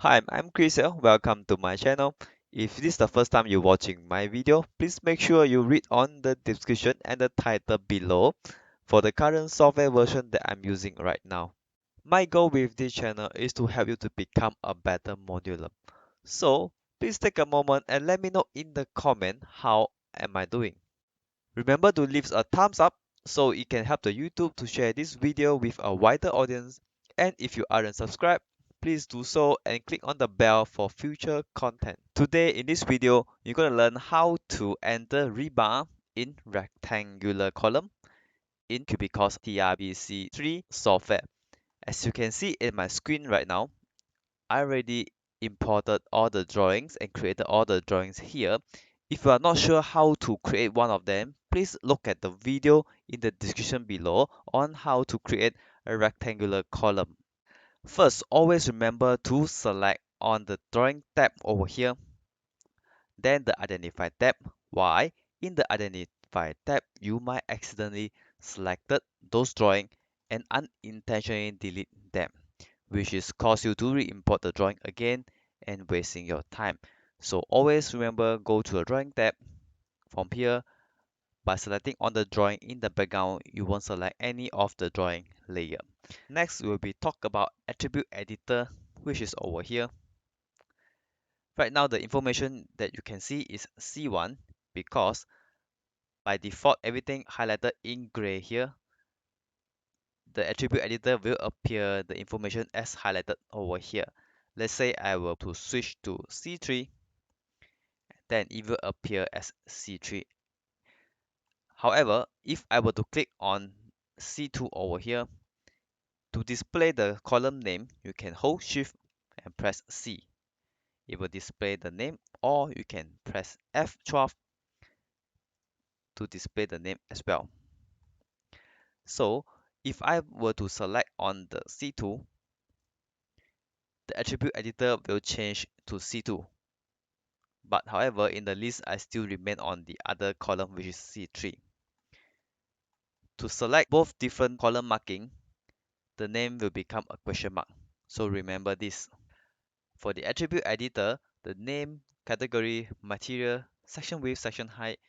Hi, I'm Chris here. Welcome to my channel. If this is the first time you're watching my video, please make sure you read on the description and the title below for the current software version that I'm using right now. My goal with this channel is to help you to become a better modeler. So please take a moment and let me know in the comment how am I doing. Remember to leave a thumbs up so it can help the YouTube to share this video with a wider audience. And if you aren't subscribed, please do so and click on the bell for future content. Today in this video, you're going to learn how to enter rebar in rectangular column in Cubicost TRBC-III software. As you can see in my screen right now, I already imported all the drawings and created all the drawings here. If you are not sure how to create one of them, please look at the video in the description below on how to create a rectangular column. First, always remember to select on the drawing tab over here, then the identify tab. Why? In the identify tab, you might accidentally selected those drawings and unintentionally delete them, which is cause you to re-import the drawing again and wasting your time. So always remember go to the drawing tab. From here, by selecting on the drawing in the background, you won't select any of the drawing layer. Next, we'll be talk about attribute editor, which is over here. Right now, the information that you can see is C1 because by default, everything highlighted in gray here. The attribute editor will appear the information as highlighted over here. Let's say I were to switch to C3, then it will appear as C3. However, if I were to click on C2 over here, to display the column name, you can hold Shift and press C. It will display the name, or you can press F12 to display the name as well. So if I were to select on the C2, the attribute editor will change to C2. But however, in the list, I still remain on the other column, which is C3. To select both different column marking, the name will become a question mark. So remember this. For the attribute editor, the name, category, material, section width, section height,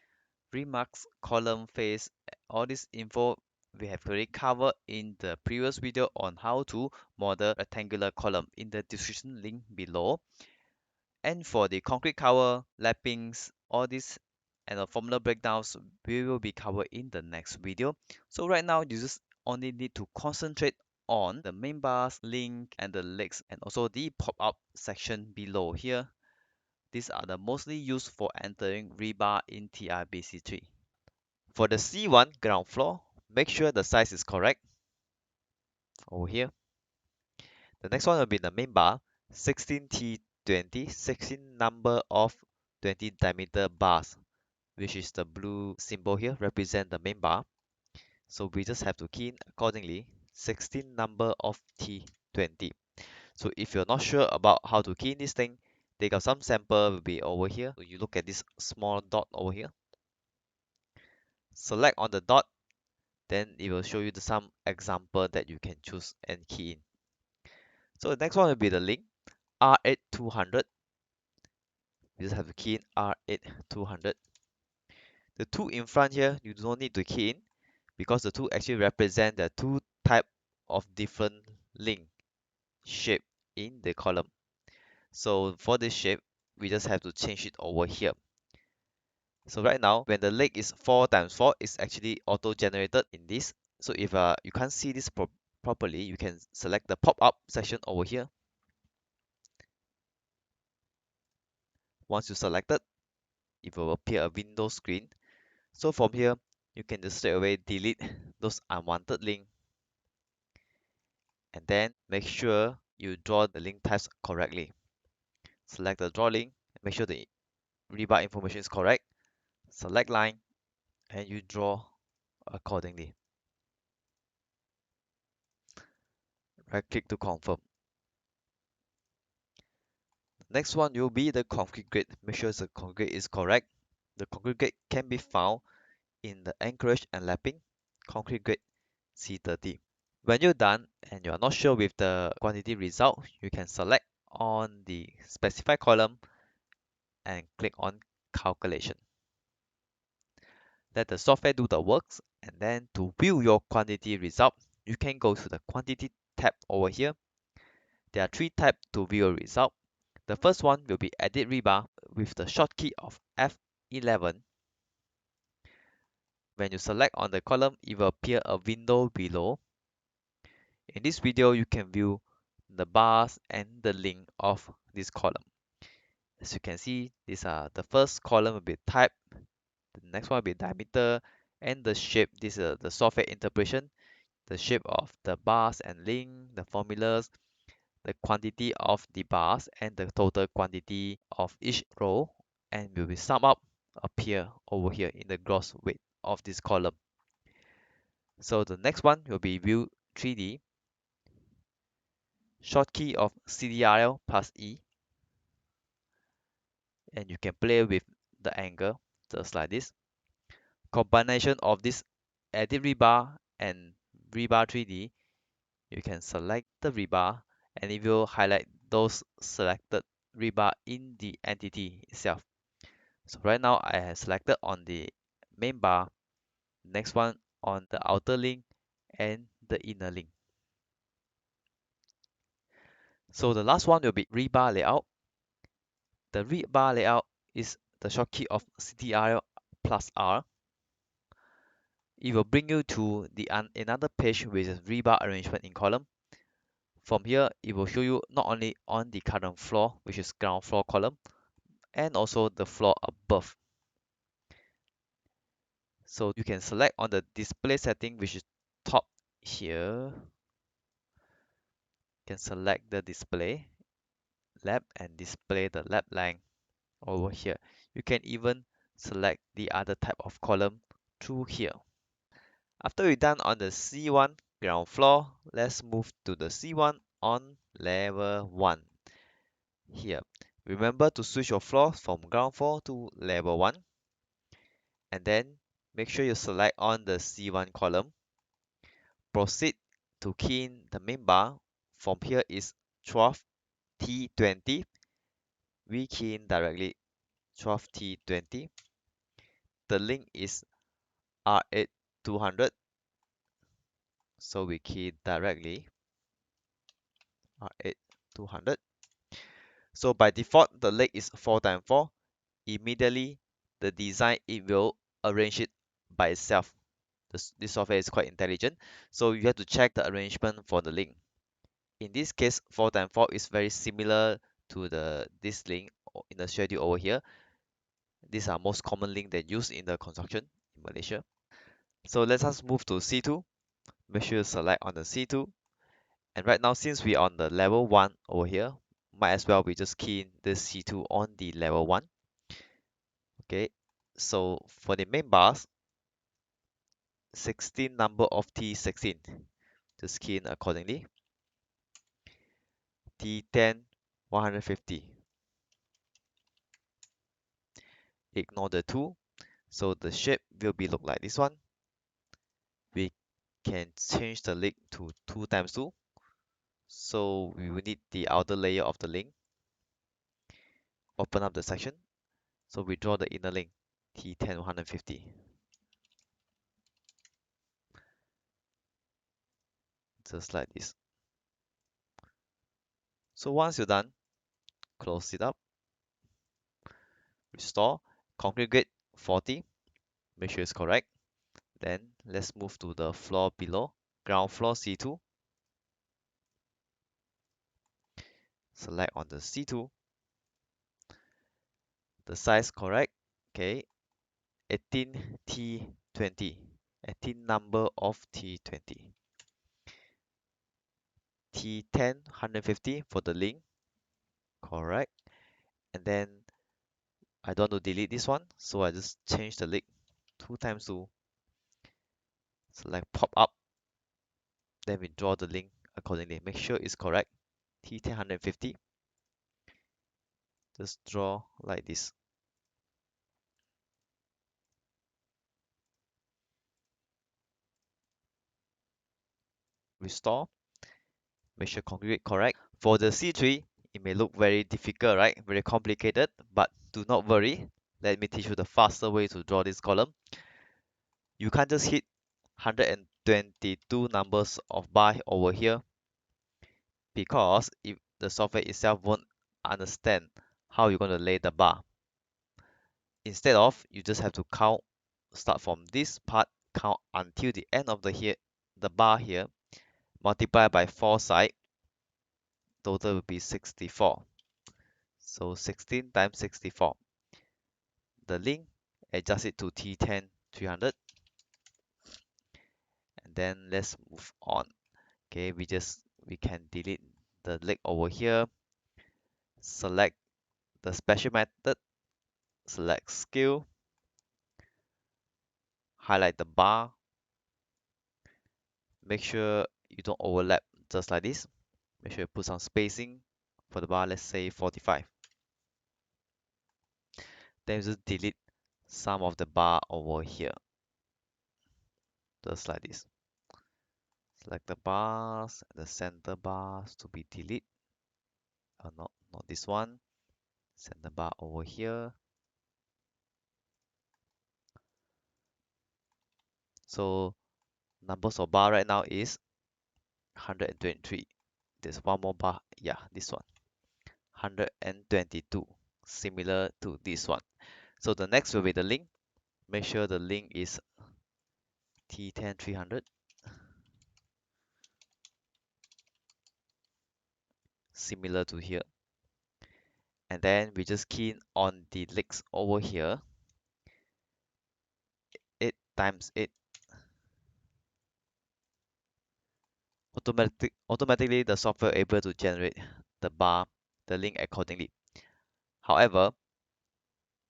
remarks, column face, all this info we have already covered in the previous video on how to model rectangular column in the description link below. And for the concrete cover, lappings, all this and the formula breakdowns, we will be covered in the next video. So right now, you just only need to concentrate on the main bars, link, and the legs, and also the pop-up section below here. These are the mostly used for entering rebar in TRBC-III. For the C1 ground floor, make sure the size is correct over here. The next one will be the main bar, 16T20, 16 number of 20 diameter bars, which is the blue symbol here, represent the main bar. So we just have to key in accordingly, 16 number of T20. So if you're not sure about how to key in this thing, take out some sample will be over here. So you look at this small dot over here. Select on the dot, then it will show you some example that you can choose and key in. So the next one will be the link, R8200. You just have to key in R8200. The two in front here, you don't need to key in because the two actually represent the two type of different link shape in the column. So for this shape, we just have to change it over here. So right now, when the leg is 4 times 4, it's actually auto-generated in this. So if you can't see this properly, you can select the pop-up section over here. Once you select it, it will appear a window screen. So from here, you can just straight away delete those unwanted links. And then make sure you draw the link types correctly. Select the draw link, make sure the rebar information is correct. Select line, and you draw accordingly. Right click to confirm. Next one will be the concrete grade. Make sure the concrete is correct. The concrete grade can be found in the anchorage and lapping, concrete grade C30. When you're done and you're not sure with the quantity result, you can select on the specify column and click on calculation. Let the software do the works, and then to view your quantity result, you can go to the quantity tab over here. There are three tabs to view a result. The first one will be edit rebar with the shortcut of F11. When you select on the column, it will appear a window below. In this video, you can view the bars and the link of this column. As you can see, these are the first column will be type, the next one will be diameter, and the shape. This is the software interpretation, the shape of the bars and link, the formulas, the quantity of the bars, and the total quantity of each row, and will be sum up appear over here in the gross weight of this column. So the next one will be view 3D, shortcut of CTRL plus E, and you can play with the angle just like this. Combination of this edit rebar and rebar 3D, you can select the rebar and it will highlight those selected rebar in the entity itself. So right now I have selected on the main bar, next one on the outer link and the inner link. So the last one will be rebar layout. The rebar layout is the shortcut of CTRL plus R. It will bring you to the another page with rebar arrangement in column. From here, it will show you not only on the current floor, which is ground floor column, and also the floor above. So you can select on the display setting, which is top here. You can select the display lab and display the lab length over here. You can even select the other type of column through here. After we're done on the C1 ground floor, let's move to the C1 on level 1. Here, remember to switch your floor from ground floor to level 1. And then make sure you select on the C1 column. Proceed to key in the main bar. From here is 12T20. We key in directly 12T20. The link is R8200. So we key directly R8200. So by default, the leg is 4x4. Immediately, the design, it will arrange it by itself. This software is quite intelligent. So you have to check the arrangement for the link. In this case, 4x4 is very similar to this link in the schedule over here. These are most common link that used in the construction in Malaysia. So let us move to C2. Make sure you select on the C2. And right now, since we are on the level 1 over here, might as well we just key in the C2 on the level 1. Okay, so for the main bars, 16 number of T16, just key in accordingly. T10 150. Ignore the 2. So the shape will be look like this one. We can change the link to 2x2. So we will need the outer layer of the link. Open up the section. So we draw the inner link, T10 150. Just like this. So once you're done, close it up. Restore. Concrete grade 40. Make sure it's correct. Then let's move to the floor below. Ground floor C2. Select on the C2. The size correct. Okay. 18T20. 18 number of T20. T10 150 for the link. Correct. And then I don't want to delete this one, so I just change the link 2x2. Select pop up. Then we draw the link accordingly. Make sure it's correct. T10 150. Just draw like this. Restore. Make sure configure correct. For the C3, It may look very difficult, right? Very complicated, but do not worry. Let me teach you the faster way to draw this column. You can't just hit 122 numbers of bar over here because if the software itself won't understand how you're going to lay the bar. Instead of, you just have to count, start from this part, count until the end of the bar here, multiply by 4 sides, total will be 64. So 16 times 64. The link, adjust it to T10 300, and then let's move on. Okay, we can delete the leg over here, select the special method, select scale, highlight the bar, make sure you don't overlap just like this. Make sure you put some spacing for the bar, let's say 45. Then just delete some of the bar over here, just like this. Select the bars, the center bars to be deleted. Not this one. Center bar over here. So numbers of bar right now is 123. There's one more bar. Yeah, this one. 122. Similar to this one. So the next will be the link. Make sure the link is T10 300. Similar to here. And then we just key in on the legs over here. 8 times 8. Automatically the software able to generate the link accordingly. However,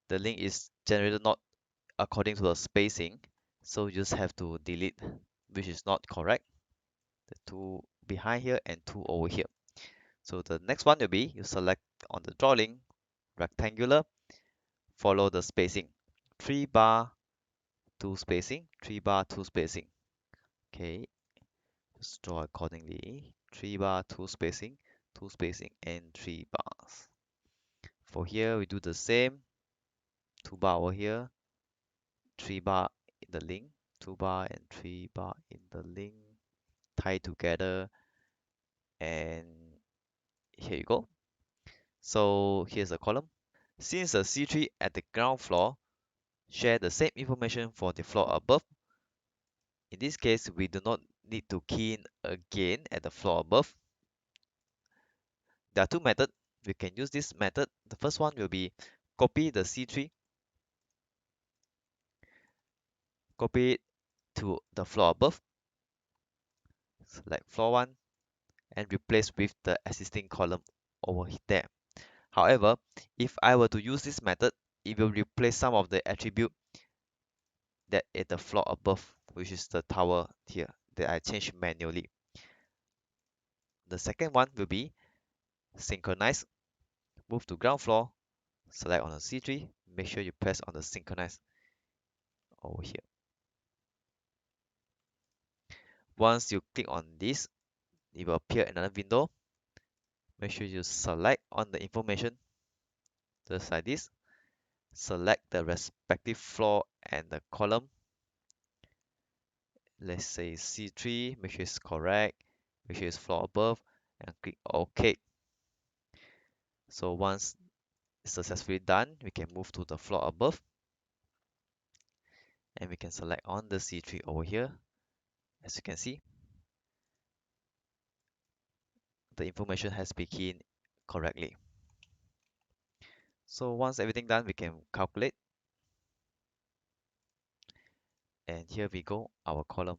the link is generated not according to the spacing, so you just have to delete, which is not correct. The two behind here and two over here. So the next one will be you select on the drawing rectangular, follow the spacing, 3 bar 2 spacing, 3 bar 2 spacing. Okay, just draw accordingly, 3 bar 2 spacing, 2 spacing, and 3 bars. For here we do the same, 2 bar over here, 3 bar in the link, 2 bar and 3 bar in the link, tie together, and here you go. So here's the column. Since the C3 at the ground floor share the same information for the floor above, in this case we do not need to key in again at the floor above. There are two methods. We can use this method. The first one will be copy the C3, copy it to the floor above, select floor 1, and replace with the existing column over there. However, if I were to use this method, it will replace some of the attribute that at the floor above, which is the tower here that I changed manually. The second one will be synchronize, move to ground floor, select on the C3, make sure you press on the synchronize over here. Once you click on this, it will appear another window. Make sure you select on the information, just like this. Select the respective floor and the column. Let's say C3, make sure it's correct, make sure it's floor above, and click OK. So once it's successfully done, we can move to the floor above, and we can select on the C3 over here. As you can see, the information has been keyed correctly. So once everything done, we can calculate. And here we go, our column